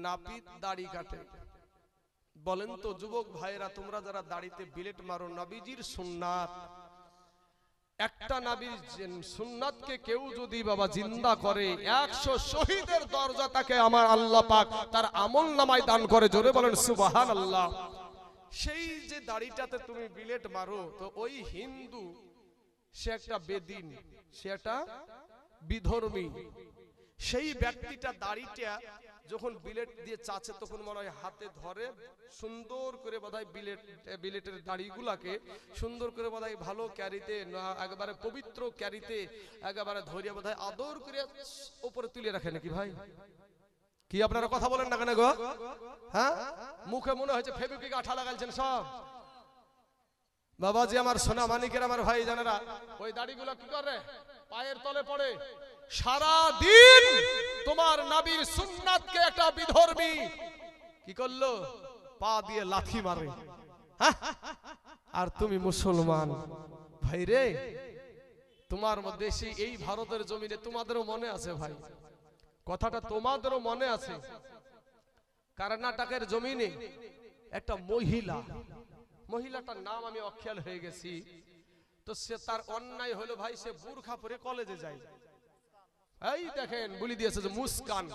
নাপিত দাড়ি কাটে। বলেন তো যুবক ভাইরা, তোমরা যারা দাড়িতে বিলেট মারো, নবীজির সুন্নাত, একটা নবীর সুন্নাতকে কেউ যদি বাবা জিন্দা করে 100 শহীদের দরজা তাকে আমার আল্লাহ পাক তার আমলনামায় দান করে। জোরে বলেন সুবহানাল্লাহ। সেই যে দাড়িটাতে তুমি বিলেট মারো, তো ওই হিন্দু সে একটা বেদিন, সে একটা বিধর্মী, সেই ব্যক্তিটা দাড়িটা যখন বিলেট দিয়ে চাচে তখন মনে হয় হাতে ধরে সুন্দর করে বোধহয় বিলেটের দাড়িগুলাকে সুন্দর করে বোধহয় ভালো ক্যারিতে, একেবারে পবিত্র ক্যারিতে একেবারে ধরিয়া বোধহয় আদর করে উপরে তুলে রাখে নাকি ভাই? কি আপনারা কথা বলেন না কেন গো? হ্যাঁ, মুখে মনে হয়েছে ফেবিকুইক আঠা লাগাইছেন সব। বাবাজি আমার সোনা মানিকের আমার ভাই জানেরা, ওই দাড়িগুলো কি করে? পায়ের তলে পড়ে। সারা দিন তোমার নবীর সুন্নাতকে একটা বিধর্মী কি করলো? পা দিয়ে লাথি মারে। আর তুমি মুসলমান ভাই রে, তোমার মধ্যে এই ভারতের জমিনে তোমাদেরও মনে আছে ভাই, কথাটা তোমাদেরও মনে আছে, কর্ণাটকের জমিনে একটা মহিলাটার নাম আমি অখেয়াল হয়ে গেছি, তো সে তার অন্যায় হলো ভাই, সে বুরখা পরে কলেজে যায়। এই দেখেন বলি দিয়েছে যে মুস্কান,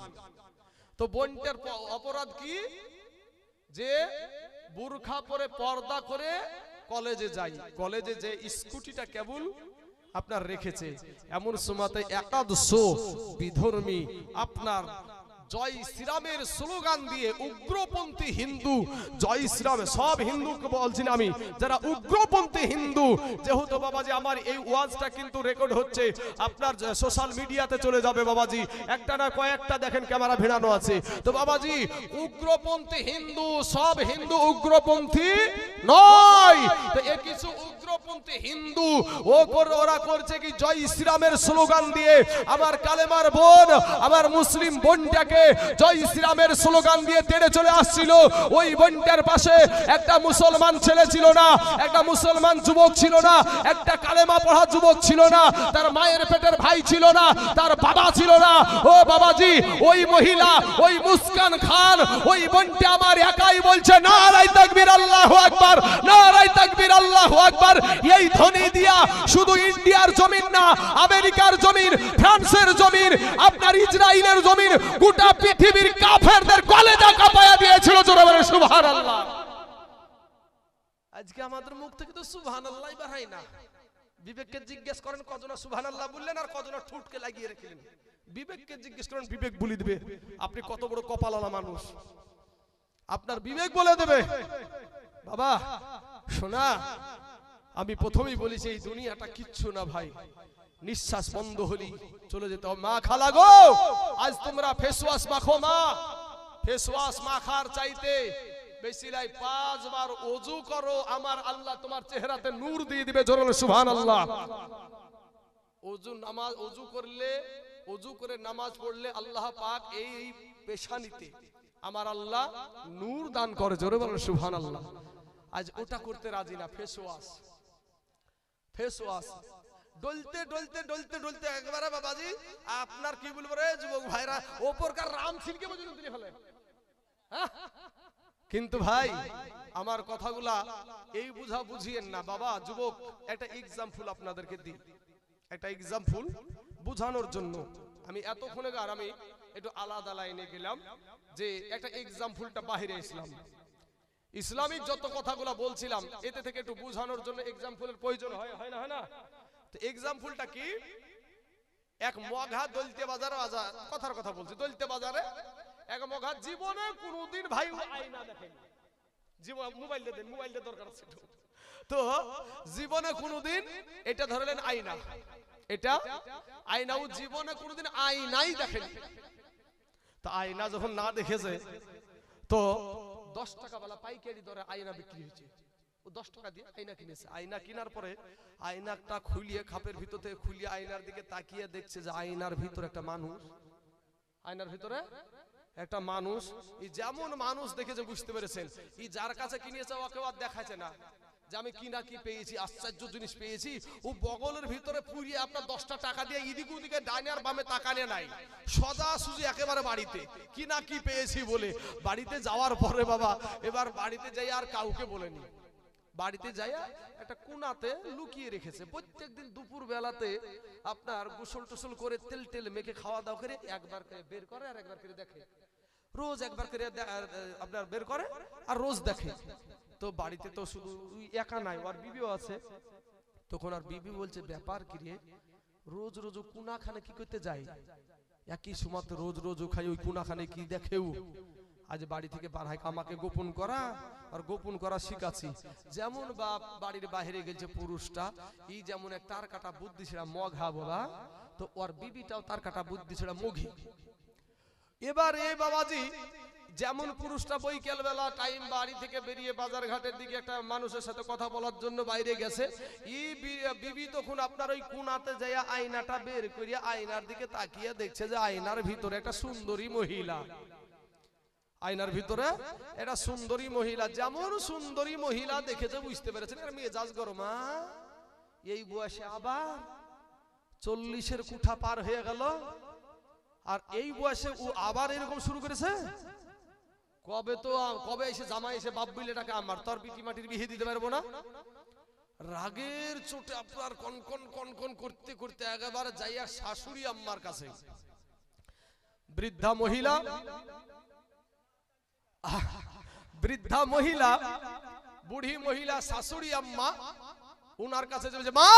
তো বোনটার অপরাধ কি? যে বুরখা পরে পর্দা করে কলেজে যায়। কলেজে যে স্কুটিটা কেবল আপনার রেখেছে, এমন সময়তে একাদশ বিধর্মী আপনার জয় শ্রীরামের স্লোগান দিয়ে উগ্রপন্থী হিন্দু, জয় শ্রীরাম, সব হিন্দুকে বলছি না আমি, যারা উগ্রপন্থী হিন্দু, যেহেতু বাবাজি আমার এই ওয়াজটা কিন্তু রেকর্ড হচ্ছে, আপনার সোশ্যাল মিডিয়াতে চলে যাবে বাবাজি, একটা না কয়েকটা দেখেন ক্যামেরা ভিড়ানো আছে। তো বাবাজি উগ্রপন্থী হিন্দু, সব হিন্দু উগ্রপন্থী নয়, তো এ কিছু উগ্রপন্থী হিন্দু ওরা করছে কি, জয় শ্রীরামের স্লোগান দিয়ে আমার কালেমার বোন, আমার মুসলিম বোনটাকে জয় শ্রীরামের স্লোগান দিয়ে তেড়ে চলে আসছিল। ওই বোনটার পাশে একটা মুসলমান ছেলে ছিল না, একটা মুসলমান যুবক ছিল না, একটা কালেমা পড়া যুবক ছিল না, তার মায়ের পেটের ভাই ছিল না, তার বাবা ছিল না। ও বাবাজি, ওই মহিলা, ওই মুস্কান খান, ওই বোনটা আমার একাই বলছে নারায়ে তাকবীর আল্লাহু আকবার, নারায়ে তাকবীর আল্লাহু আকবার। এই ধ্বনি দিয়া শুধু ইন্ডিয়ার জমিন না, আমেরিকার জমিন, ফ্রান্সের জমিন, আপনার ইসরায়েলের জমিন, গোটা পৃথিবীর কাফেরদের কলেজা কাঁপায়া দিয়েছিল। জোরে বলে সুবহানাল্লাহ। আজকে আমাদের মুখ থেকে তো সুবহানাল্লাহ বার হয় না। বিবেককে জিজ্ঞেস করেন কজনা সুবহানাল্লাহ বললেন আর কজনা ঠুটকে লাগিয়ে রেখেলেন। বিবেককে জিজ্ঞেস করেন, বিবেক বলে দিবে আপনি কত বড় কপালওয়ালা মানুষ, আপনার বিবেক বলে দেবে। বাবা শোনা, আমি প্রথমেই বলেছি এই দুনিয়াটা কিচ্ছু না ভাই, নিঃশ্বাস বন্ধ হলি চলে যেতে হবে। মা খালা গো, আজ তোমরা ফেস ওয়াশ মাখো, মা ফেস ওয়াশ মাখার চাইতে বেশি লাই 5 বার ওযু করো, আমার আল্লাহ তোমার চেহারাতে নূর দিয়ে দিবে। জোরে বলো সুবহানাল্লাহ। ওযু করলে, ওযু করে নামাজ পড়লে আল্লাহ পাক এই পেশানিতে আমার আল্লাহ নূর দান করে। জোরে বলো সুবহানাল্লাহ। আজ ওটা করতে রাজি না। ফেস ওয়াশ ডলতে ডলতে ডলতে ডলতে একবারে বাবাজি আপনার কি বলবো রে যুবক ভাইরা, ওপরকার রাম ছিলকে পর্যন্ত তুলে ফেলে। কিন্তু ভাই আমার কথাগুলা এই বুঝা বুঝিয়েন না বাবা। যুবক একটা এক্সাম্পল আপনাদেরকে দিই, একটা এক্সাম্পল বুঝানোর জন্য। আমি এতক্ষণে আমি একটু আলাদা লাইনে গেলাম যে একটা এক্সাম্পলটা বাহিরে ইসলাম, ইসলামিক যত কথাগুলো বলছিলাম এতে থেকে একটু বুঝানোর জন্য এক্সাম্পলের প্রয়োজন হয় না? তো এক্সাম্পলটা কি, এক মঘা দলতে বাজারে, কথার কথা বলছি, দলতে বাজারে এক মঘা জীবনে কোনোদিন ভাই আয়না দেখেনি। জীবন মোবাইল দেন, মোবাইলটা দরকার আছে। তো জীবনে কোনোদিন এটা ধরলেন আয়না, এটা আয়নাও জীবনে কোনোদিন আয়নাই দেখেনি। তো আয়না যখন না দেখেছে তো 10 টাকা वाला পাইকারি দরে আয়না বিক্রি হয়েছে। ও 10 টাকা দিয়ে আয়না কিনেছে। আয়না কেনার পরে আয়নাটা খুলিয়ে খাপের ভিতর থেকে খুলিয়ে আয়নার দিকে তাকিয়ে দেখছে যে আয়নার ভিতর একটা মানুষ, আয়নার ভিতরে একটা মানুষ। এই যেমন মানুষ দেখে যে বুঝতে পেরেছেন এই যার কাছে কিনেছে ওকে আর দেখাচ্ছে না, যে আমি কি না কি পেয়েছি, আশ্চর্য জিনিস পেয়েছি, ও বগলের ভিতরে পুরিয়ে আপনার 10টা টাকা দিয়ে এদিক ওদিকে ডাইনে আর বামে তাকানে নাই, সদা সুজি একেবারে বাড়িতে কি না কি পেয়েছি বলে। বাড়িতে যাওয়ার পরে বাবা এবার বাড়িতে যাই আর কাউকে বলেনি, বাড়িতে যাইয়া একটা কোনাতে লুকিয়ে রেখেছে। প্রত্যেকদিন দুপুর বেলাতে আপনার গোসল টোসল করে তেল টেল মেখে খাওয়া দাওয়া করে একবার করে বের করে আর একবার করে দেখে, রোজ একবার করে আপনার বের করে আর রোজ দেখে। তো বাড়িতে তো শুধু একা নাই, আর বিবিও আছে। তখন আর বিবি বলছে ব্যাপার কি রে, রোজ রোজ কোনাখানে কি করতে যাই, একই সময় রোজ রোজ খাই ওই কোনাখানে কি দেখেও। আজ বাড়ি থেকে বার হয় আমাকে গোপন করা, আর গোপন করা শিখাচ্ছি। যেমন বাপ বাড়ির বাইরে গেছে পুরুষটা, এই যেমন এক তার কাটা বুদ্ধি ছেড়া মঘা বলা, তো ওর বিবিটাও তার কাটা বুদ্ধি ছেড়া মঘি। এবার এই বাবাজি যেমন পুরুষটা বৈকাল বেলা টাইম বাড়ি থেকে বেরিয়ে বাজার ঘাটের দিকে একটা মানুষের সাথে কথা বলার জন্য বাইরে গেছে, এই বিবি তখন আপনার ওই কোনাতে যাইয়া আয়নাটা বের করিয়া আয়নার দিকে তাকিয়ে দেখছে যে আয়নার ভিতরে একটা সুন্দরী মহিলা, আয়নার ভিতরে একটা সুন্দরী মহিলা। যেমন সুন্দরী মহিলা দেখেছে বুঝতে পেরেছেন এর মেজাজ গরমা, এই বয়সে আবার 40-এর কুঠা পার হয়ে গেল, আর এই বয়সে ও আবার এরকম শুরু করেছে। কবে এসে জামাই এসে বাপ বিলেটাকে আমার তোর পিটি মাটির বিয়ে দিতে পারবো না। রাগের চোটে আপনার কনকন কনকন করতে করতে একেবারে যাইয়া শাশুড়ি আম্মার কাছে, বৃদ্ধা মহিলা বুড়ি মহিলা শাশুড়ি আম্মা উনার কাছে বলছে মা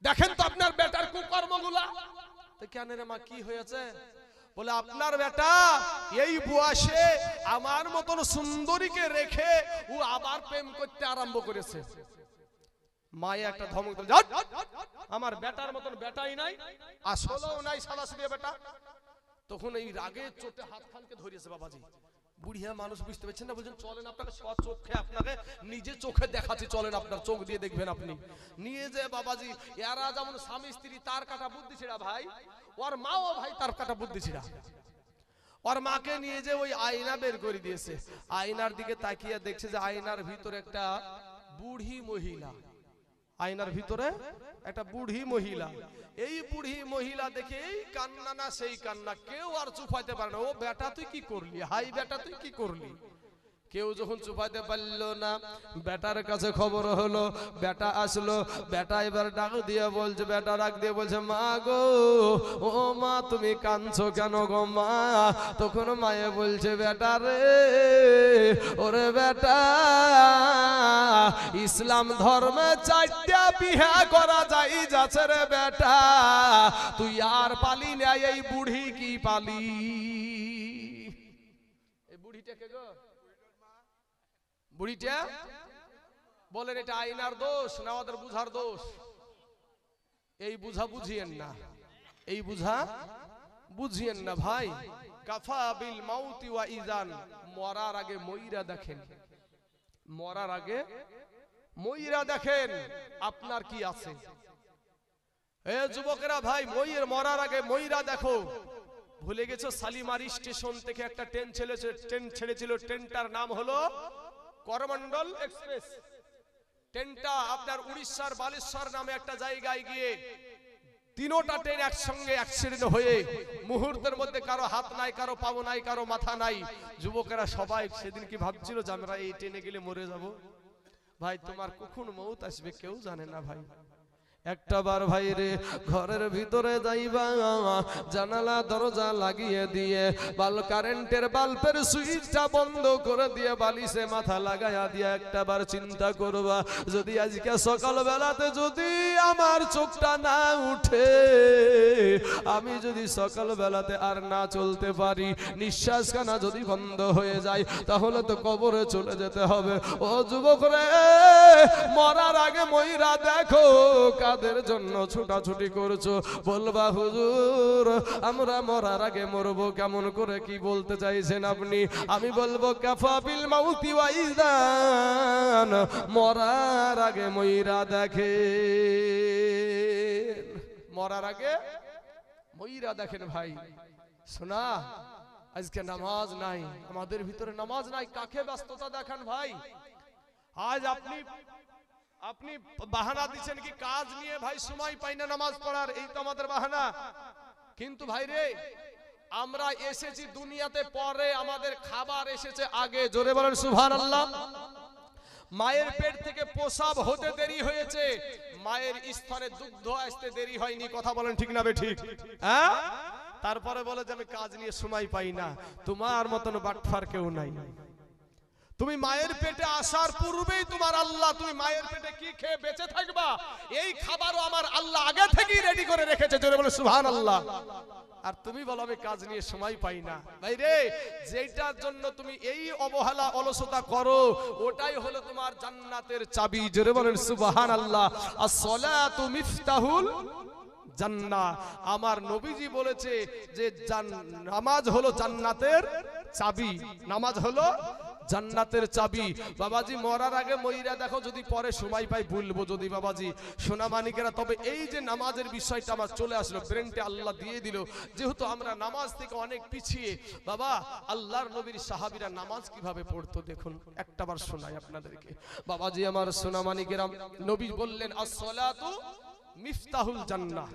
দেখেন তো আপনার বেটার কুকর্মগুলা। তো কেন রে মা কি হয়েছে? বলে আপনার বেটা এই বয়সে আমার মতন সুন্দরীকে রেখে ও আবার প্রেম করতে আরম্ভ করেছে। মায়ে একটা ধমক দিল, আমার বেটার মতন বেটাই নাই, আসলেও নাই সাদাসিধে বেটা। তখন এই রাগের চোটে হাত খানকে ধরিয়েছে বাবাজি। বুড়িয়া মানুষ বুঝতে পারছেন না, বলছেন চলেন আপনাকে চোখে আপনাকে নিজে চোখে দেখাচ্ছি, চলেন আপনার চোখ দিয়ে দেখবেন আপনি। নিয়ে যে বাবাজি এরা যেমন স্বামী স্ত্রী তার কাটা বুদ্ধি ছিড়া ভাই, ওর মাও ভাই তার কাটা বুদ্ধি ছিড়া। ওর মাকে নিয়ে যে ওই আয়না বের করে দিয়েছে, আয়নার দিকে তাকিয়ে দেখছে যে আয়নার ভিতরে একটা বুড়ি মহিলা, আয়নার ভিতরে একটা বুড়ি মহিলা। এই বুড়ি মহিলা দেখে এই কান্না না সেই কান্না, কেউ আর চুপাইতে পারে না। ও বেটা তুই কি করলি, হাই বেটা তুই কি করলি। কেউ যখন চুপাইতে পারলো না, বেটার কাছে খবর হলো, বেটা আসলো। বেটা এবার ডাক দিয়ে বলছে, বেটা ডাক দিয়ে বলছে মা গো, ও মা তুমি কাঁদছো কেন গো মা? তখন মায়ে বলছে বেটা রে, ওরে বেটা ইসলাম ধর্মে 4টা বিয়া করা যাই যাচ্ছে রে বেটা, তুই আর পালি না, এই বুড়ি কি পালি। এই বুড়িটা কে গো? বুড়িটা বলেন এটা আইনার দোষ না ওদের বুঝার দোষ? এই বুঝা বুঝিয়েন না, এই বুঝা বুঝিয়েন না ভাই। কাফা বিল মাউতি ওয়া ইজান, মরার আগে মইরা দেখেন, মরার আগে মইরা দেখেন আপনার কি আছে। এ যুবকেরা ভাই, মরার আগে মইরা দেখো। ভুলে গেছো শালিমারি স্টেশন থেকে একটা ট্রেন ছেড়েছিল, ট্রেনটার নাম হলো করমন্ডল এক্সপ্রেস। ট্রেনটা আপনার উড়িষ্যার বালেশ্বর নামে একটা জায়গায় গিয়ে 3টা ট্রেন একসঙ্গে অ্যাক্সিডেন্ট হয়ে মুহূর্তের মধ্যে কারো হাত নাই, কারো পা নাই, কারো মাথা নাই। যুবকেরা সবাই সেদিন কি ভাবছিল যে আমরা এই ট্রেনে গেলে মরে যাব। ভাই তোমার কখন মৌত আসবে কেউ জানে না ভাই। একটা বার ভাই রে ঘরের ভিতরে যাইবা, জানালা দরজা লাগিয়ে দিয়ে কারেন্টের বাল্বের সুইচটা বন্ধ করে দিয়ে বালিশে মাথা লাগাইয়া দিয়ে একটা বার চিন্তা করবা, যদি আজকে সকাল বেলাতে যদি আমার চোখটা না উঠে, আমি যদি সকাল বেলাতে আর না চলতে পারি, নিঃশ্বাস খানা যদি বন্ধ হয়ে যায়, তাহলে তো কবরে চলে যেতে হবে। ও যুবক রে, মরার আগে মইরা দেখো কাদের জন্য ছুটাছুটি করছো। বলবা হুজুর আমরা মরার আগে মরবো কেমন করে, কি বলতে চাইছেন আপনি? আমি বলবো কাফা বিল মাউতি ওয়া ইজান, মরার আগে মইরা দেখেন, মরার আগে মইরা দেখেন। ভাই শোনা, আজকে নামাজ নাই, আমাদের ভিতরে নামাজ নাই, কাকে ব্যস্ততা দেখান ভাই। আজ আপনি বাহানা দিচ্ছেন কি কাজ নিয়ে ভাই সময় পাই না নামাজ পড়ার, এই তো আমাদের বাহানা। কিন্তু ভাই রে, আমরা এসেছি দুনিয়াতে পরে, আমাদের খাবার এসেছে আগে। জোরে বলেন সুবহানাল্লাহ। মায়ের পেট থেকে প্রসাব হতে দেরি হয়েছে, মায়ের স্তনে দুগ্ধ আসতে দেরি হয়নি। কথা বলেন ঠিক না বেঠিক? হ্যাঁ, তারপরে বলে যে আমি কাজ নিয়ে সময় পাই না। তোমার মতন বাটফার কেউ নাই। তুমি মায়ের পেটে আসার পূর্বেই তোমার আল্লাহ, তুমি মায়ের পেটে কি খেয়ে বেঁচে থাকবা এই খাবারও আমার আল্লাহ আগে থেকেই রেডি করে রেখেছে। জোরে বলে সুবহানাল্লাহ। আর তুমি বলো আমি কাজ নিয়ে সময় পাই না। ভাই রে, যেটার জন্য তুমি এই অবহেলা অলসতা করো, ওটাই হলো তোমার জান্নাতের চাবি। জোরে বলেন সুবহানাল্লাহ। as-salatu মিফতাহুল জান্নাহ। আমার নবীজি বলেছে যে নামাজ হলো জান্নাতের চাবি, নামাজ হলো জান্নাতের চাবি। বাবাজি মরার আগে মইরা দেখো, যদি পরে সময় পাই বলবো যদি বাবাজি সোনা মানিকেরা। তবে এই যে নামাজের বিষয়টা আমার চলে আসলো ব্রেনটে, আল্লাহ দিয়ে দিল। যেহেতু আমরা নামাজ থেকে অনেক পিছিয়ে, বাবা আল্লাহর নবীর সাহাবীরা নামাজ কিভাবে পড়তো দেখুন, একটাবার শোনাই আপনাদেরকে। বাবাজি আমার সোনা মানিকেরা, নবী বললেন as-salatu মিফতাহুল জান্নাহ,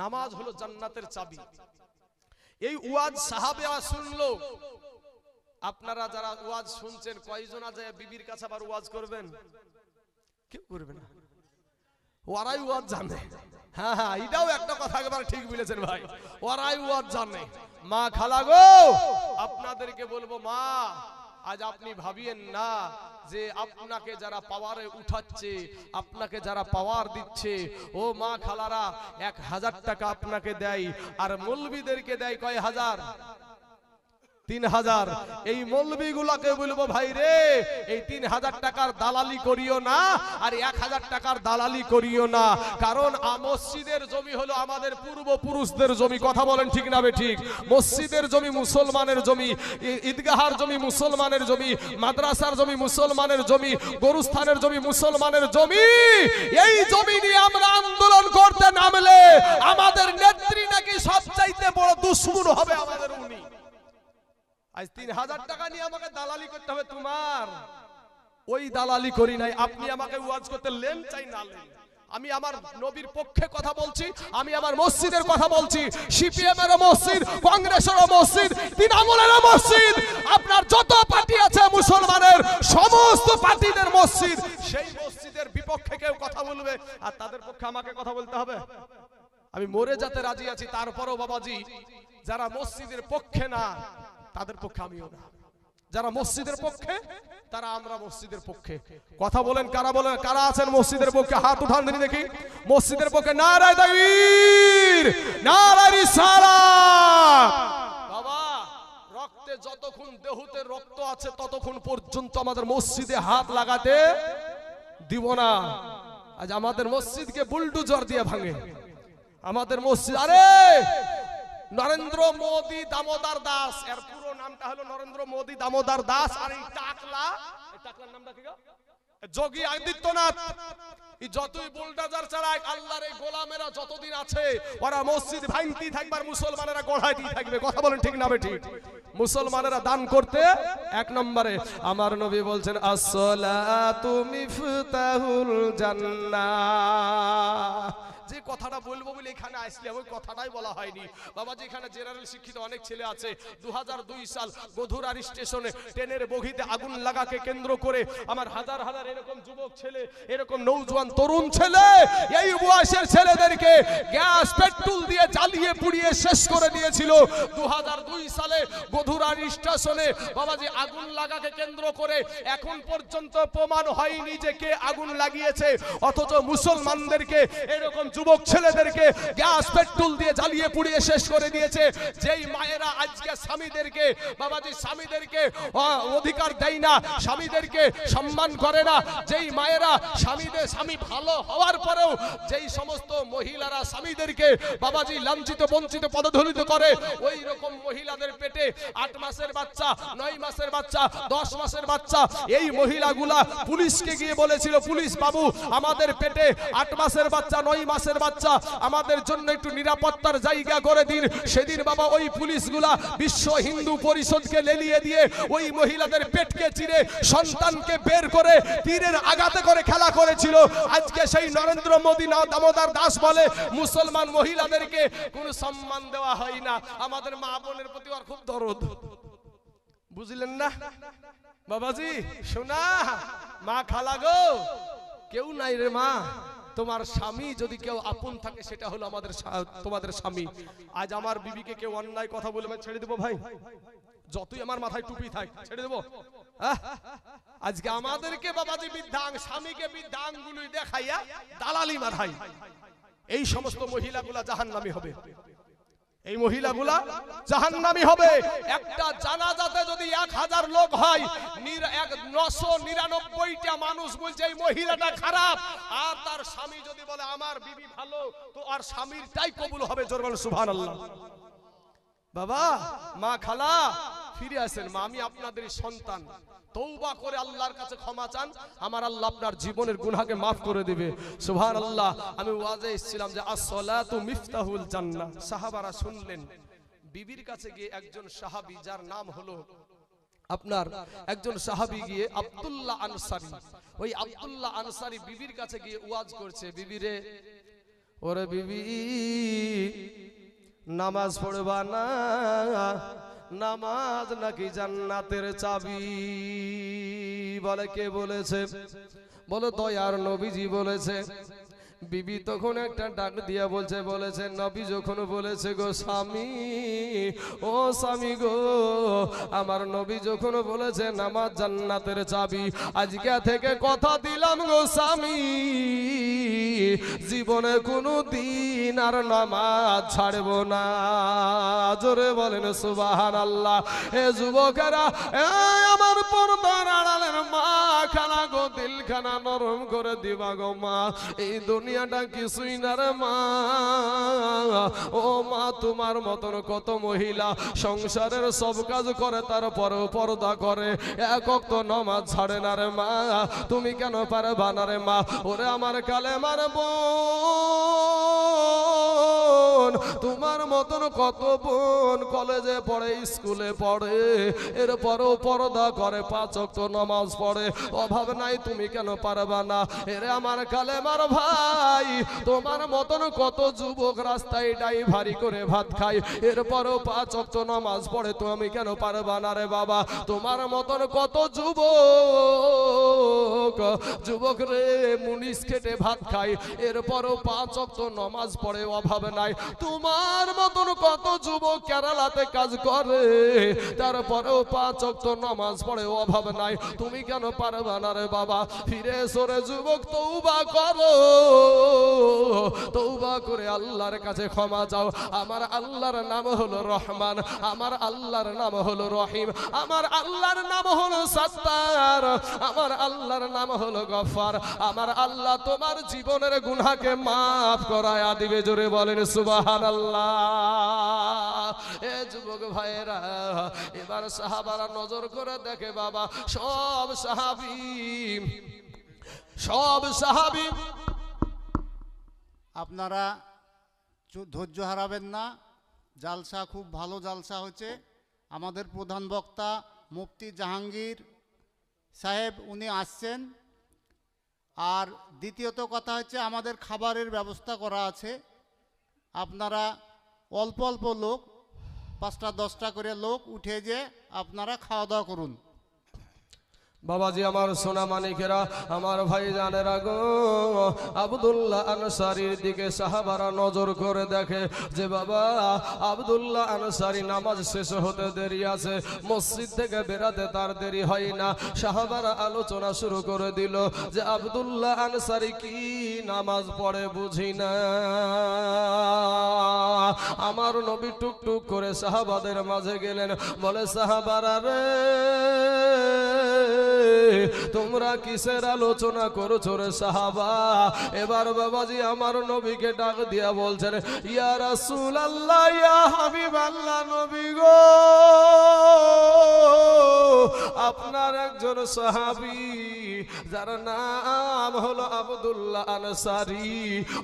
নামাজ হলো জান্নাতের চাবি। এই ওয়াজ সাহাবেরা শুনলো। আপনারা যারা ওয়াজ শুনছেন, কয়জন আজ বিবির কাছে আবার ওয়াজ করবেন? কেউ করবে না, ওরাই ওয়াজ জানে। হ্যাঁ হ্যাঁ, এটাও একটা কথা একবার ঠিক বলেছেন ভাই, ওরাই ওয়াজ জানে। মা খালা গো, আপনাদেরকে বলবো, মা আজ আপনি ভাবিয়েন না যে আপনাকে যারা পাওয়ারে উঠাচ্ছে, আপনাকে যারা পাওয়ার দিচ্ছে, ও মা খালারা 1000 টাকা আপনাকে দেয়, আর মৌলবীদেরকে দেয় কয় হাজার? 3000। এই মৌলবীগুলাকে বলবো, ভাই রে, এই 3000 টাকার দালালি করিও না, আর 1000 টাকার দালালি করিও না। কারণ মসজিদের জমি হলো আমাদের পূর্বপুরুষদের জমি। কথা বলেন ঠিক না বেঠিক? মসজিদের জমি মুসলমানের জমি, ঈদগাহার জমি মুসলমানের জমি, মাদ্রাসার জমি মুসলমানের জমি, গরুস্থানের জমি মুসলমানের জমি। এই জমি নিয়ে আমরা আন্দোলন করতে নামলে আমাদের নেত্রী নাকি সবচাইতে বড় দুশমন হবে আমাদের উনি। আজ 3000 টাকা নিয়ে আমাকে দালালি করতে হবে তোমার? ওই দালালি করি নাই। আপনি আমাকে ওয়াজ করতে লেন চাই না লেন, আমি আমার নবীর পক্ষে কথা বলছি, আমি আমার মসজিদের কথা বলছি। সিপিএম এর মসজিদ, কংগ্রেসের মসজিদ, তৃণমূলের মসজিদ, আপনার যত পার্টি আছে মুসলমানের সমস্ত পার্টিদের মসজিদ, সেই মসজিদের বিপক্ষে কেউ কথা বলবে আর তাদের পক্ষে আমাকে কথা বলতে হবে? আমি মরে যেতে রাজি আছি, তারপরও বাবাজি যারা মসজিদের পক্ষে না তাদের পক্ষে আমিও না। যারা মসজিদের পক্ষে তারা আমরা মসজিদের পক্ষে। কথা বলেন কারা, বলেন কারা আছেন মসজিদের পক্ষে? হাত উঠান দেখি। মসজিদের পক্ষে নারায়ে তাকবীর, নারায়ে রিসালাত। বাবা রক্তে যতক্ষণ দেহতে রক্ত আছে ততক্ষণ পর্যন্ত আমাদের মসজিদে হাত লাগাতে দিব না। আজ আমাদের মসজিদকে বুলডোজার দিয়ে ভাঙে আমাদের মসজিদ। আরে নরেন্দ্র মোদি দামোদর দাস, এর পুরো নামটা হলো নরেন্দ্র মোদি দামোদর দাস। আর এই টাকলার নামটা কি গো? যোগী আদিত্যনাথ। এই যতই বুলডোজার চালায়, আল্লাহর এই গোলামেরা যতদিন আছে ওরা মসজিদ ভাঙতি থাকবে আর মুসলমানেরা গড়াইতেই থাকবে। কথা বলেন ঠিক না বেঠিক? মুসলমানেরা দান করতে 1 নম্বরে। আমার নবী বলছেন as-salatu মিফতাহুল জান্নাহ। যে কথাটা বলবো বলে এখানে আসলাম ওই কথাটাই বলা হয়নি। বাবাজি এখানে জেনারেল শিক্ষিত অনেক ছেলে আছে। 2002 সাল গধুরার স্টেশনে ট্রেনের বগিতে আগুন লাগাকে কেন্দ্র করে আমার হাজার হাজার এরকম যুবক ছেলে, এরকম নৌজওয়ান তরুণ ছেলে, এই বয়সের ছেলেদেরকে গ্যাস পেট্রোল দিয়ে জ্বালিয়ে পুড়িয়ে শেষ করে দিয়েছিল। 2002 সালে গধুরার স্টেশনে বাবাজি আগুন লাগাকে কেন্দ্র করে এখন পর্যন্ত প্রমাণ হয়নি যে কে আগুন লাগিয়েছে। অথচ মুসলমানদেরকে এরকম যুবক ছেলেদেরকে গ্যাস পেট্রোল দিয়ে জ্বালিয়ে পুড়িয়ে শেষ করে দিয়েছে। যেই মায়েরা আজকে স্বামীদেরকে বাবাজি স্বামীদেরকে অধিকার দেয় না, স্বামীদেরকে সম্মান করে না, যেই মায়েরা স্বামী ভালো হওয়ার পরেও যেই সমস্ত মহিলারা স্বামীদেরকে বাবাজি লাঞ্ছিত বঞ্চিত পদদলিত করে, ওই রকম মহিলাদের পেটে 8 মাসের বাচ্চা, 9 মাসের বাচ্চা, 10 মাসের বাচ্চা, এই মহিলাগুলা পুলিশকে গিয়ে বলেছিল, পুলিশ বাবু আমাদের পেটে 8 মাসের বাচ্চা, 9 মাসের বাচ্চা, আমাদের জন্য একটু নিরাপত্তার জায়গা করে দিন। সেদিন বাবা ওই পুলিশগুলা বিশ্ব বিশ্ব হিন্দু পরিষদকে লেলিয়ে দিয়ে ওই মহিলাদের পেটকে চিরে সন্তানকে বের করে তীরের আঘাতে করে খেলা করেছিল। আজকে সেই নরেন্দ্র মোদী না দামোদর দাস বলে মুসলমান মহিলাদেরকে কোনো সম্মান দেওয়া হয় না। আমাদের মা বোনের প্রতি আর খুব দরদ, বুঝলেন না বাবাজি? শোনা মা খালা গো, কেউ নাই রে মা, তোমার স্বামী যদি কেউ আপন থাকে সেটা হলো আমাদের তোমাদের স্বামী। আজ আমার বিবিকে কেউ অন্যায় কথা বলে ছেড়ে দেবো ভাই? যতই আমার মাথায় টুপি থাক ছেড়ে দেবো? আজকে আমাদেরকে বাবাজি বৃদ্ধাং, স্বামীকে বৃদ্ধাঙ্গুলি দেখাইয়া দালালি মাথায়, এই সমস্ত মহিলাগুলা জাহান্নামী হবে। এই মহিলাগুলা জাহান্নামী হবে। একটা জানাজাতে যদি 1000 লোক হয়, 999টা মানুষ বলছে এই মহিলাটা খারাপ, আর তার স্বামী যদি বলে আমার বিবি ভালো, তো আর স্বামীরটাই কবুল হবে। জোরে বলেন সুবহানাল্লাহ। বাবা মা খালা ফিরে আসেন। মা আমি আপনাদের সন্তান, তওবা করে আল্লাহর কাছে ক্ষমা চান, আমার আল্লাহ আপনার জীবনের গুনাহকে maaf করে দিবে। সুবহানাল্লাহ। আমি ওয়াজে এসেছিলাম যে as-সালাতু মিফতাহুল জান্নাহ। সাহাবারা শুনলেন, বিবির কাছে গিয়ে একজন সাহাবী যার নাম হলো আপনার একজন সাহাবী গিয়ে আব্দুল্লাহ আনসারী, ওই আব্দুল্লাহ আনসারী বিবির কাছে গিয়ে ওয়াজ করছে, বিবিরে ওরে বিবি নামাজ পড়বা না, নামাজ নাকি জান্নাতের চাবি। বলে কে বলেছে? বলে দয়ার নবীজি বলেছে। বিবি তখন একটা ডাক দিয়া বলেছে নবী যখন বলেছে গো স্বামী, ও স্বামী গো, আমার নবী যখন বলেছে নামাজ জান্নাতের চাবি, আজকে থেকে কথা দিলাম গো স্বামী, জীবনে কোনো দিন আর নামাজ ছাড়বো না। জোরে বলেন সুবহানাল্লাহ। এ যুবকেরা, আমার পর্দার আড়ালের মা খানা গো, দিলখানা নরম করে দিবা গো মা। এই দুনিয়াটা কিছুই না রে মা। ও মা, তোমার মতন কত মহিলা সংসারের সব কাজ করে, তারপরেও পর্দা করে, এক ওয়াক্ত নামাজ ছাড়ে না রে মা। তুমি কেন পারবা না রে মা? ওরে আমার কালেমার বোন, তোমার মতন কত বোন কলেজে পড়ে, স্কুলে পড়ে, এরপরেও পর্দা করে, 5 ওয়াক্ত নামাজ পড়ে, অভাব নাই, তুমি কেন পারবা না? এরে আমার কালেমার ভাই, তোমার মতন কত যুবক রাস্তায় ড্রাইভারি করে ভাত খায়, এরপরেও 5 ওয়াক্ত নামাজ পড়ে, তুমি কেন পারবা না রে বাবা? তোমার মতন কত যুবক রে মুনিশ খেটে ভাত খায়, এরপরেও 5 ওয়াক্ত নামাজ পড়ে, অভাব নাই। তোমার মতন কত যুবক কেরালাতে কাজ করে, তারপরেও 5 ওয়াক্ত নামাজ পড়ে, অভাব নাই। তুমি কেন পারবা না রে বাবা? ফিরে এসো রে যুবক, তওবা করো, তওবা করে আল্লাহর কাছে ক্ষমা চাও। আমার আল্লাহর নাম হলো রহমান, আমার আল্লাহর নাম হলো রহিম, আমার আল্লাহর নাম হলো সাত্তার, আমার আল্লাহর নাম হলো গফফার। আমার আল্লাহ তোমার জীবনের গুনাহকে maaf করায়া দিবে। জোরে বলেন সুবহানাল্লাহ। এ যুবক ভাইরা, এবার সাহাবারা নজর করে দেখে বাবা, সব সাহাবী আপনারা ধৈর্য হারাবেন না। জালসা খুব ভালো জালসা হচ্ছে। আমাদের প্রধান বক্তা মুফতি জাহাঙ্গীর সাহেব উনি আসছেন। আর দ্বিতীয়ত কথা হচ্ছে, আমাদের খাবারের ব্যবস্থা করা আছে। আপনারা অল্প অল্প লোক, 5টা 10টা করে লোক উঠে যে আপনারা খাওয়া দাওয়া করুন। বাবাজি আমার সোনা মানিকেরা, আমার ভাই জানেরা গো, আব্দুল্লাহ আনসারীর দিকে সাহাবারা নজর করে দেখে যে বাবা আব্দুল্লাহ আনসারী নামাজ শেষ হতে দেরি আছে, মসজিদ থেকে বেরাতে তার দেরি হয় না। সাহাবারা আলোচনা শুরু করে দিল যে আব্দুল্লাহ আনসারী কি নামাজ পড়ে বুঝি না। আমার নবী টুকটুক করে সাহাবাদের মাঝে গেলেন, বলে সাহাবারা রে, তোমরা কিসের আলোচনা করছো রে সাহাবা? এবার বাবাজি আমার নবীকে ডাক দিয়া বলছেন, ইয়া রাসূলুল্লাহ, ইয়া হাবিবাল্লাহ, নবী গো, আপনার একজন সাহাবী যার নাম হলো আব্দুল্লাহ আনসারী,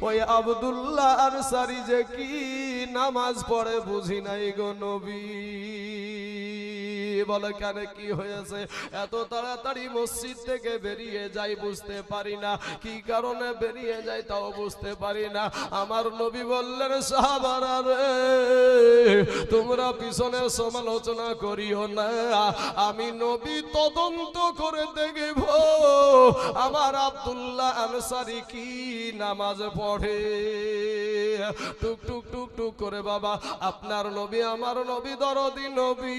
ওই আব্দুল্লাহ আনসারী যে কি নামাজ পড়ে বুঝি নাই গো নবী। বলে কেন কি হয়েছে এত তাড়াতাড়ি মসজিদ থেকে বেরিয়ে যাই বুঝতে পারি না, কি কারণে বেরিয়ে যাই তাও বুঝতে পারি না। আমার নবী বললেন সাহাবারা রে তোমরা পিছনে সমালোচনা করিও না, আমি নবী তদন্ত করে দেখব আমার আব্দুল্লাহ আনসারী কি নামাজ পড়ে। টুক টুক টুক টুক করে বাবা আপনার নবী আমার নবী দরদি নবী,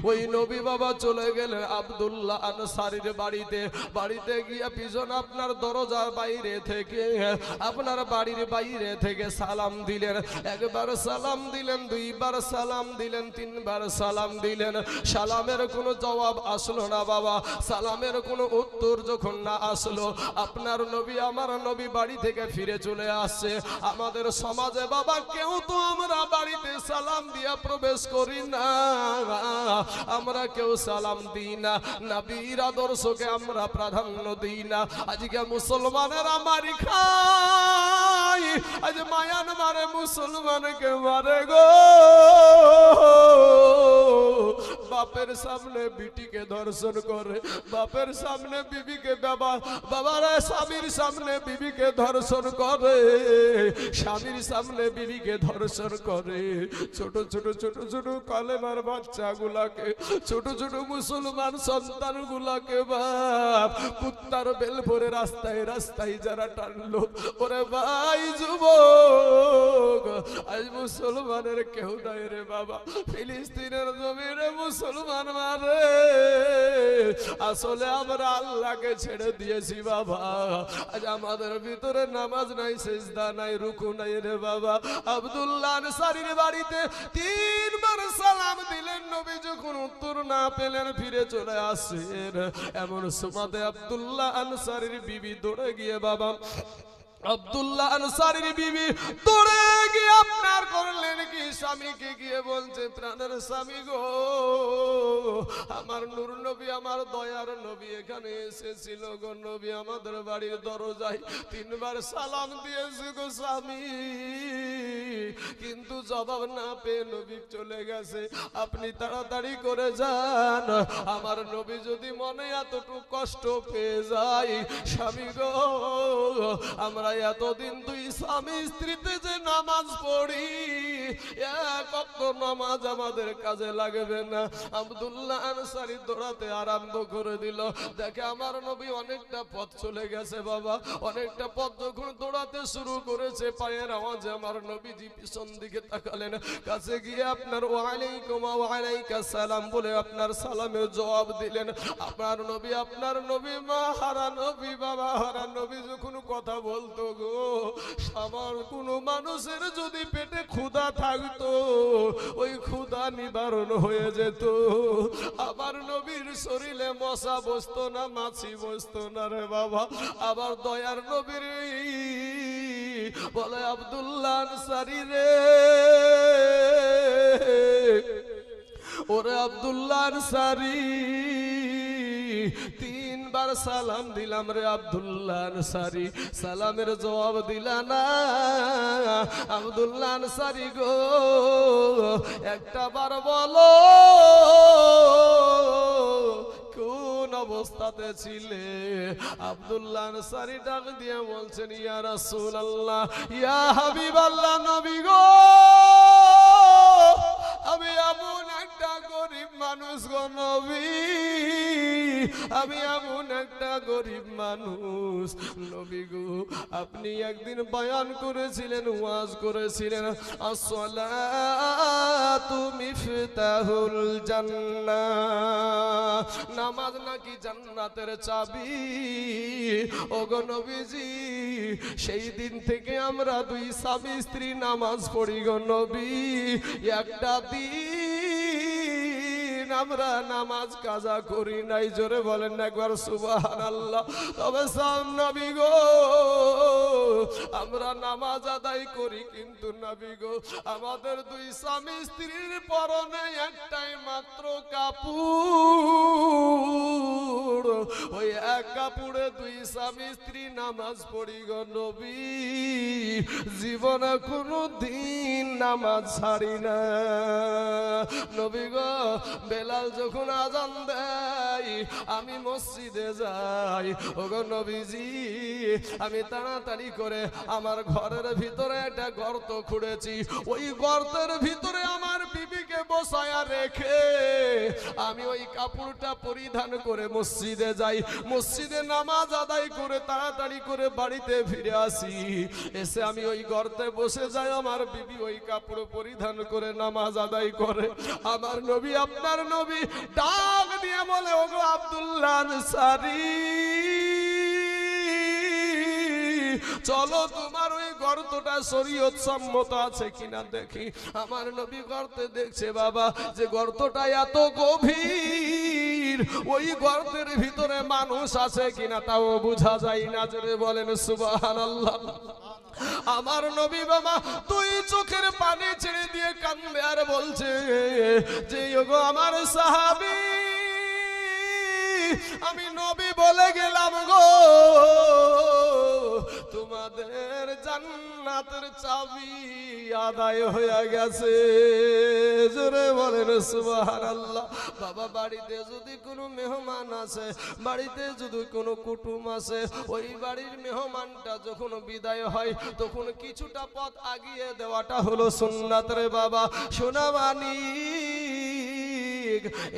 ওই নবী বাবা চলে গেলেন আব্দুল্লাহ আনসারীর বাড়িতে। বাড়িতে গিয়ে পিছন আপনার দরজার বাইরে থেকে আপনার বাড়ির বাইরে থেকে সালাম দিলেন। একবার সালাম দিলেন, দুইবার সালাম দিলেন, তিনবার সালাম দিলেন। সালামের কোনো জবাব আসলো না বাবা, সালামের কোনো উত্তর যখন না আসলো আপনার নবী আমার নবী বাড়ি থেকে ফিরে চলে আসছে। আমাদের সমাজে বাবা কেউ তো আমরা বাড়িতে সালাম দিয়া প্রবেশ করি না, আমরা কেউ সালাম দিই না, নবীর আদর্শকে আমরা প্রাধান্য দিই না। আজকে মুসলমানেরা মারি খাই, আজ মায়ান মারে মুসলমানকে মারে গো। বাপের সামনে বিটিকে ধর্ষণ করে, বাপের সামনে বিবিকে বাবারা স্বামীর সামনে বিবিকে ধর্ষণ করে, স্বামীর সামনে বিবিকে ধর্ষণ করে। ছোট ছোট ছোট ছোট কালেমার বাচ্চাগুলাকে, ছোট ছোট মুসলমান সন্তানগুলাকে বাপ কুত্তার বেল ভরে রাস্তায় রাস্তায় যারা টানলো, ওরে ভাই যুবক আজ মুসলমানের কেউ নাই রে বাবা। ফিলিস্তিনের জমিনে মুসলমান মারে, আসলে আমরা আল্লাহকে ছেড়ে দিয়েছি বাবা। আজ আমাদের ভিতরে নামাজ নাই, সিজদা নাই, রুকু নাই রে বাবা। আব্দুল্লাহ আনসারীর বাড়িতে তিনবার সালাম দিলেন, নবী যখন উত্তর না পেলেন ফিরে চলে আসেন। এমন সময় আব্দুল্লাহ আনসারীর বিবি দৌড়ে গিয়ে বাবা আব্দুল্লাহ আনসারীর বিবি দৌড়ে গিয়ে আপনার করলেন কি স্বামীকে গিয়ে বলছে প্রাণের স্বামী গো আমার নূর নবী আমার দয়ার নবী এখানে এসেছিল গো নবী, আমাদের বাড়ির দরজায় তিনবার সালাম দিয়েছে গো স্বামী, কিন্তু জবাব না পেয়ে নবী চলে গেছে। আপনি তাড়াতাড়ি করে যান, আমার নবী যদি মনে এতটুকু কষ্ট পেয়ে যায় স্বামী গো, আমরা এতদিন দুই স্বামী স্ত্রীতে যে নামাজ পড়ি এক ওয়াক্ত নামাজ আমাদের কাজে লাগবে না। আব্দুল্লাহ আনসারী দৌড়াতে আরম্ভ করে দিল। দেখে আমার নবী অনেকটা পথ চলে গেছে বাবা, অনেকটা পথ যখন দৌড়াতে শুরু করেছে পায়ের আওয়াজে আমার নবীজি পিছন দিকে তাকালেন, কাছে গিয়ে আপনার ওয়ালাইকুম ওয়ালাইকা সালাম বলে আপনার সালামের জবাব দিলেন। আপনার নবী মা হারা নবী বাবা হারা নবী যখন কথা বলতো গো, আমার কোনো মানুষের যদি পেটে ক্ষুধা থাকতো ওই ক্ষুধা নিবারণ হয়ে যেত। আমার নবীর শরীরে মশা বসতো না, মাছি বসতো না রে বাবা। আবার দয়ার নবীর বলে আব্দুল্লাহ আনসারী রে, ওরে আব্দুল্লাহ আনসারী তিনবার সালাম দিলাম রে আব্দুল্লাহ আনসারী, সালামের জবাব দিলা না। আব্দুল্লাহ আনসারী গো একটা বার বলো কোন অবস্থাতে ছিলে? আব্দুল্লাহ আনসারী ডাক দিয়ে বলছেন ইয়া রাসূলুল্লাহ ইয়া হাবিবাল্লাহ নবী গো, আমি এমন একটা গরিব মানুষ গো নবী, আমি এমন একটা গরিব মানুষ নবী গো। আপনি একদিন বয়ান করেছিলেন, ওয়াজ করেছিলেন আসসালাতু মিফতাহুল জান্নাহ, নামাজ নাকি জান্নাতের চাবি। ওগো নবীজি সেই দিন থেকে আমরা দুই স্বামী স্ত্রী নামাজ পড়ি গো নবী, একটা দিন আমরা নামাজ কাজা করি নাই। জোরে বলেন না একবার সুবহানাল্লাহ। তবে নবী গো আমরা নামাজ আদায় করি, কিন্তু নবী গো আমাদের দুই স্বামী স্ত্রীর পরনে একটাই মাত্র কাপড়, ওই এক কাপড়ে দুই স্বামী স্ত্রী নামাজ পড়ি গো নবী, জীবনে কোনো দিন নামাজ ছাড়ি না নবী গো। বেলাল যখন আজান দেয় আমি মসজিদে যাই, ওগো নবীজি আমি তাড়াতাড়ি করে আমার ঘরের ভিতরে একটা গর্ত খুঁড়েছি, ওই গর্তের ভিতরে আমার বিবিকে বসায়া রেখে আমি ওই কাপড়টা পরিধান করে মসজিদে যাই, মসজিদে নামাজ আদায় করে তাড়াতাড়ি করে বাড়িতে ফিরে আসি। এসে আমি ওই গর্তে বসে যাই, আমার বিবি ওই কাপড় পরিধান করে নামাজ আদায় করে। আমার নবী আপনার নবী ডাক দিয়ে বলে, ওগো আব্দুল্লাহ আনসারী চলো তোমার ওই গর্তটা শরীয়ত সম্মত আছে কিনা দেখি। আমার নবী গর্তে দেখছে বাবা যে গর্তটা এত গভীর, ওই গর্তের ভিতরে মানুষ আছে কিনা তাও বোঝা যায় না, জোরে বলেন সুবহানাল্লাহ। আমার নবী বাবা তুই চোখের পানি ছেড়ে দিয়ে কান্দে আর বলছে যে ওগো আমার সাহাবী আমি নবী বলে গেলাম গো তোমাদের জান্নাতের চাবি আদায় হয়ে গেছে, জোরে বলেন সুবহানাল্লাহ। বাবা বাড়িতে যদি কোনো মেহমান আছে, বাড়িতে যদি কোনো কুটুম আছে, ওই বাড়ির মেহমানটা যখন বিদায় হয় তখন কিছুটা পথ আগিয়ে দেওয়াটা হলো সুন্নাত রে বাবা। সোনামানি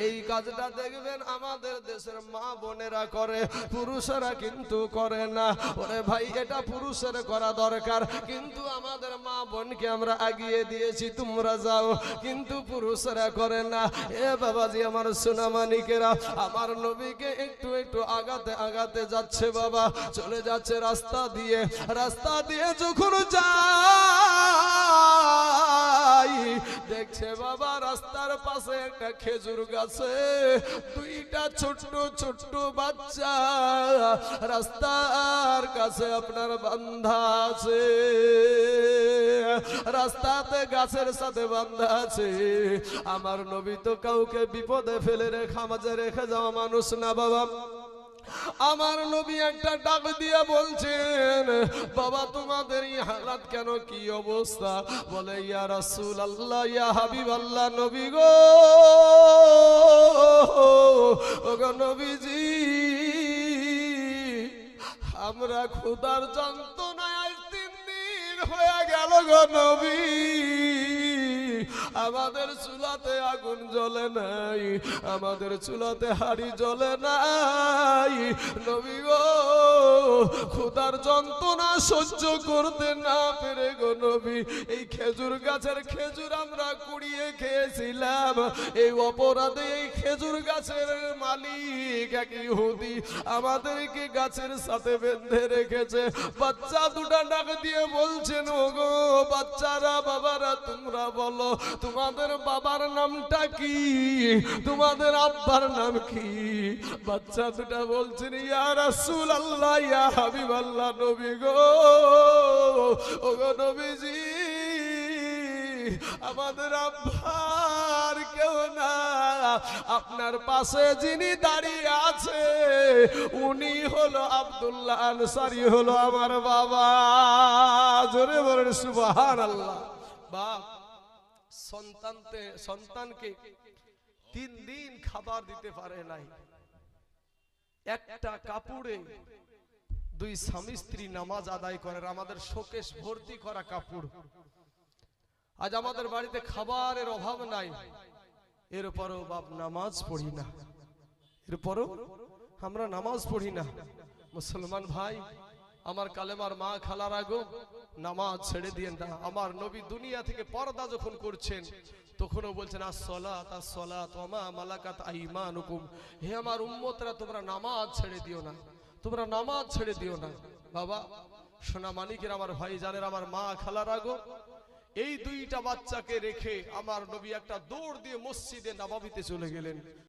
এই কাজটা দেখবেন আমাদের দেশের মা বোনেরা করে, পুরুষেরা কিন্তু করে না। ওরে ভাই এটা পুরুষের করা দরকার, কিন্তু আমাদের মা বোনকে আমরা আগিয়ে দিয়েছি তোমরা যাও, কিন্তু পুরুষেরা করে না। এ বাবাজি আমার সোনামানিকেরা, আমার নবীকে একটু একটু আগাতে আগাতে যাচ্ছে বাবা, চলে যাচ্ছে রাস্তা দিয়ে যখন যায় দেখছে বাবা রাস্তার পাশে একটা খেজুর গাছে দুইটা ছোট্ট ছোট্ট বাচ্চা রাস্তার কাছে আপনার বান্ধা আছে, রাস্তাতে গাছের সাথে বান্ধা আছে। আমার নবী তো কাউকে বিপদে ফেলে রেখে যাওয়া মানুষ না বাবা। আমার নবী একটা ডাক দিয়ে বলছেন বাবা তোমাদের এই হালাত কেন, কি অবস্থা? বলে ইয়া রাসূলুল্লাহ ইয়া হাবিবাল্লাহ নবী গো, ওগো নবীজি আমরা ক্ষুধার যন্ত্রণায় আজ 3 দিন হয়ে গেল গো নবী, আমাদের চুলাতে আগুন জ্বলে নাই, আমাদের চুলাতে হাড়ি জ্বলে নাই নবী গো, ক্ষুধার যন্ত্রণা সহ্য করতে না পেরে গো নবী এই খেজুর গাছের খেজুর আমরা কুড়িয়ে খেয়েছিলাম, এই অপরাধে এই খেজুর গাছের মালিক এক ইহুদি আমাদেরকে গাছের সাথে বেঁধে রেখেছে। বাচ্চা দুটা ডাক দিয়ে বলছেন ওগো বাচ্চারা বাবারা তোমরা বলো তোমাদের বাবার নামটা কি, তোমাদের আব্বার নাম কি? বাচ্চা দুটা বলছেন ইয়া রাসূলুল্লাহ ইয়া হাবিবাল্লাহ নবী গো, ওগো নবীজি আমাদের আব্বার কেউ না, আপনার পাশে যিনি দাঁড়িয়ে আছে উনি হলো আব্দুল্লাহ আনসারী হলো আমার বাবা, জোরে বলেন সুবহানাল্লাহ। বাপ সন্তানকে 3 দিন খাবার দিতে পারে নাই, একটা কাপড়ে 2 স্বামী স্ত্রী নামাজ আদায় করে, আমাদের শোকেস ভর্তি করা কাপড়। আজ আমাদের বাড়িতে খাবারের অভাব নাই, এরপরও বাপ নামাজ পড়ি না, এরপরও আমরা নামাজ পড়ি না। মুসলমান ভাই আমার কালেমার মা খালার আগো নামাজ ছেড়ে দিয়ে না। আমার নবী দুনিয়া থেকে পর্দা যখন করছেন তখনও বলছেন আসসালাত আসসালাত ওয়া মা মালাকাত আইমানুকুম, হে আমার উম্মতরা তোমরা নামাজ ছেড়ে দিও না, তোমরা নামাজ ছেড়ে দিও না। বাবা সোনা মানিকের আমার ভাই জানেন আমার মা খালার আগো এই 2টা বাচ্চাকে রেখে আমার নবী একটা দৌড় দিয়ে মসজিদে নববীতে চলে গেলেন।